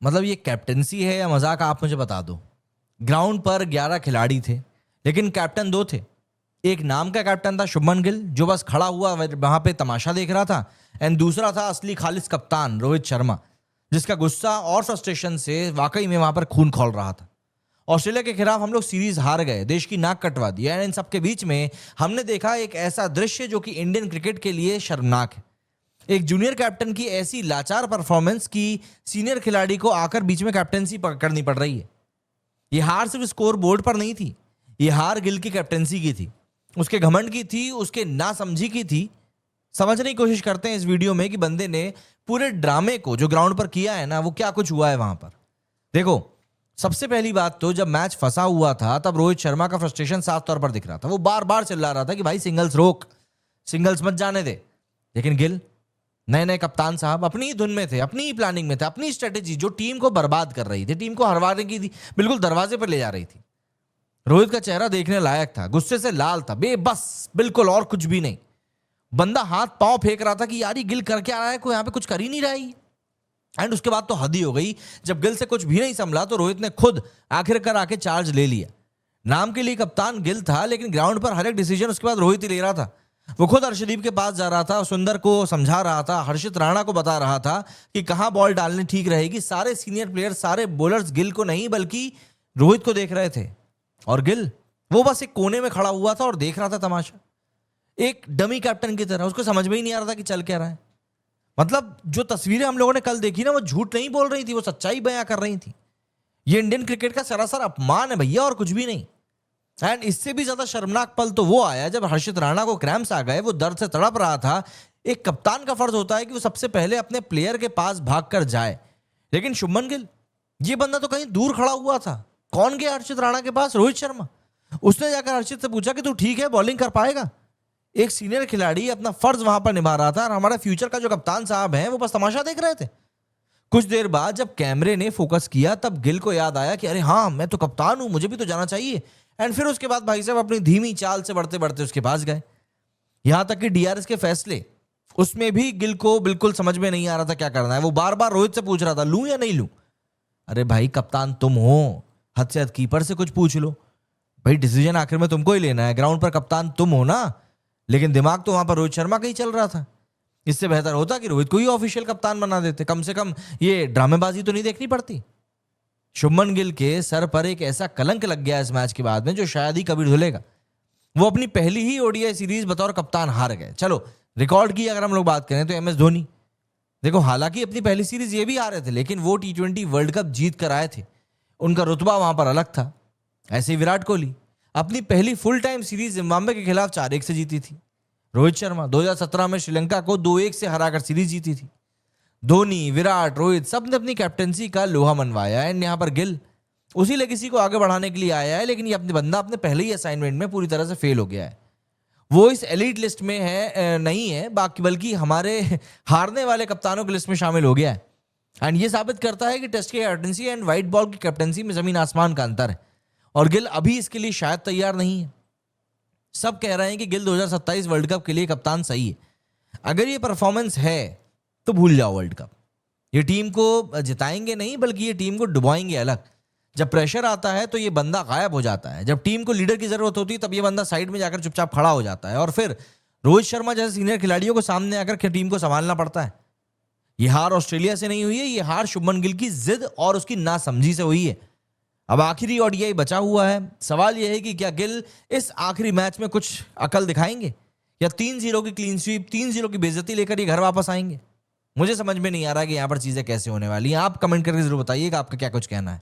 मतलब ये कैप्टेंसी है या मजाक, आप मुझे बता दो। ग्राउंड पर 11 खिलाड़ी थे, लेकिन कैप्टन 2 थे। एक नाम का कैप्टन था शुभमन गिल, जो बस खड़ा हुआ वहां पे तमाशा देख रहा था, एंड दूसरा था असली खालिस कप्तान रोहित शर्मा, जिसका गुस्सा और फ्रस्ट्रेशन से वाकई में वहां पर खून खौल रहा था। ऑस्ट्रेलिया के खिलाफ हम लोग सीरीज हार गए, देश की नाक कटवा दी, एंड इन सबके बीच में हमने देखा एक ऐसा दृश्य जो कि इंडियन क्रिकेट के लिए शर्मनाक है। एक जूनियर कैप्टन की ऐसी लाचार परफॉर्मेंस की सीनियर खिलाड़ी को आकर बीच में कैप्टेंसी करनी पड़ रही है। ये हार सिर्फ स्कोर बोर्ड पर नहीं थी, ये हार गिल की कैप्टेंसी की थी, उसके घमंड की थी, उसके नासमझी की थी। समझने की कोशिश करते हैं इस वीडियो में कि बंदे ने पूरे ड्रामे को जो ग्राउंड पर किया है ना, वो क्या कुछ हुआ है वहां पर। देखो, सबसे पहली बात तो जब मैच फंसा हुआ था तब रोहित शर्मा का फ्रस्ट्रेशन साफ तौर पर दिख रहा था। वो बार बार चिल्ला रहा था कि भाई सिंगल्स रोक, सिंगल्स मत जाने दे। लेकिन गिल, नए नए कप्तान साहब, अपनी ही धुन में थे, अपनी ही प्लानिंग में थे, अपनी स्ट्रेटेजी जो टीम को बर्बाद कर रही थी, टीम को हरवाने की थी, बिल्कुल दरवाजे पर ले जा रही थी। रोहित का चेहरा देखने लायक था, गुस्से से लाल था, बेबस, बिल्कुल, और कुछ भी नहीं। बंदा हाथ पांव फेंक रहा था कि यार ये गिल कर क्या रहा है, कोई यहां पे कुछ कर ही नहीं रहा है। एंड उसके बाद तो हद ही हो गई, जब गिल से कुछ भी नहीं संभला तो रोहित ने खुद आखिरकार आके चार्ज ले लिया। नाम के लिए कप्तान गिल था, लेकिन ग्राउंड पर हर एक डिसीजन उसके बाद रोहित ही ले रहा था। वो खुद हर्षदीप के पास जा रहा था, सुंदर को समझा रहा था, हर्षित राणा को बता रहा था कि कहां बॉल डालनी ठीक रहेगी। सारे सीनियर प्लेयर, सारे बॉलर्स गिल को नहीं बल्कि रोहित को देख रहे थे, और गिल वो बस एक कोने में खड़ा हुआ था और देख रहा था तमाशा, एक डमी कैप्टन की तरह। उसको समझ में ही नहीं आ रहा था कि चल क्या रहा है। मतलब जो तस्वीरें हम लोगों ने कल देखी ना, वो झूठ नहीं बोल रही थी, वो सच्चाई बयां कर रही थी। ये इंडियन क्रिकेट का सरासर अपमान है भैया, और कुछ भी नहीं। एंड इससे भी ज्यादा शर्मनाक पल तो वो आया जब हर्षित राणा को क्रैम्प्स आ गए, वो दर्द से तड़प रहा था। एक कप्तान का फर्ज होता है कि वो सबसे पहले अपने प्लेयर के पास भागकर जाए, लेकिन शुभमन गिल, ये बंदा तो कहीं दूर खड़ा हुआ था। कौन गया हर्षित राणा के पास? रोहित शर्मा। उसने जाकर हर्षित से पूछा कि तू ठीक है, बॉलिंग कर पाएगा? एक सीनियर खिलाड़ी अपना फर्ज वहां पर निभा रहा था, और हमारा फ्यूचर का जो कप्तान साहब हैं वो बस तमाशा देख रहे थे। कुछ देर बाद जब कैमरे ने फोकस किया, तब गिल को याद आया कि अरे हाँ, मैं तो कप्तान हूं, मुझे भी तो जाना चाहिए। एंड फिर उसके बाद भाई साहब अपनी धीमी चाल से बढ़ते बढ़ते उसके पास गए। यहां तक कि डीआरएस के फैसले, उसमें भी गिल को बिल्कुल समझ में नहीं आ रहा था क्या करना है। वो बार बार रोहित से पूछ रहा था, लूं या नहीं लूं? अरे भाई, कप्तान तुम हो, हद से हद कीपर से कुछ पूछ लो भाई, डिसीजन आखिर में तुमको ही लेना है, ग्राउंड पर कप्तान तुम हो ना। लेकिन दिमाग तो वहां पर रोहित शर्मा का ही चल रहा था। इससे बेहतर होता कि रोहित को ही ऑफिशियल कप्तान बना देते, कम से कम ये ड्रामेबाजी तो नहीं देखनी पड़ती। शुभमन गिल के सर पर एक ऐसा कलंक लग गया इस मैच के बाद में जो शायद ही कभी धुलेगा। वो अपनी पहली ही ओडीआई सीरीज बतौर कप्तान हार गए। चलो, रिकॉर्ड की अगर हम लोग बात करें तो एमएस धोनी, देखो, हालांकि अपनी पहली सीरीज ये भी हारे थे, लेकिन वो टी20 वर्ल्ड कप जीत कर आए थे, उनका रुतबा वहां पर अलग था। ऐसे ही विराट कोहली अपनी पहली फुल टाइम सीरीज जिम्बाब्वे के खिलाफ 4-1 से जीती थी। रोहित शर्मा 2017 में श्रीलंका को 2-1 से हराकर सीरीज जीती थी। धोनी, विराट, रोहित, सब ने अपनी कैप्टेंसी का लोहा मनवाया। एंड यहाँ पर गिल उसी लेगेसी को आगे बढ़ाने के लिए आया है, लेकिन ये अपने बंदा अपने पहले ही असाइनमेंट में पूरी तरह से फेल हो गया है। वो इस एलीट लिस्ट में है नहीं है बाकी, बल्कि हमारे हारने वाले कप्तानों की लिस्ट में शामिल हो गया है। एंड ये साबित करता है कि टेस्ट की कैप्टेंसी एंड व्हाइट बॉल की कैप्टेंसी में जमीन आसमान का अंतर है, और गिल अभी इसके लिए शायद तैयार नहीं है। सब कह रहे हैं कि गिल 2027 वर्ल्ड कप के लिए कप्तान सही है। अगर ये परफॉर्मेंस है तो भूल जाओ वर्ल्ड कप। ये टीम को जिताएंगे नहीं, बल्कि ये टीम को डुबाएंगे अलग। जब प्रेशर आता है तो ये बंदा गायब हो जाता है, जब टीम को लीडर की जरूरत होती है तब ये बंदा साइड में जाकर चुपचाप खड़ा हो जाता है, और फिर रोहित शर्मा जैसे सीनियर खिलाड़ियों को सामने आकर टीम को संभालना पड़ता है। ये हार ऑस्ट्रेलिया से नहीं हुई है, ये हार शुभमन गिल की जिद और उसकी नासमझी से हुई है। अब आखिरी ओडीआई बचा हुआ है। सवाल यह है कि क्या गिल इस आखिरी मैच में कुछ अकल दिखाएंगे, या 3-0 की क्लीन स्वीप, 3-0 की बेइज्जती लेकर ये घर वापस आएंगे? मुझे समझ में नहीं आ रहा है कि यहां पर चीजें कैसे होने वाली हैं। आप कमेंट करके जरूर बताइएगा आपका क्या कुछ कहना है।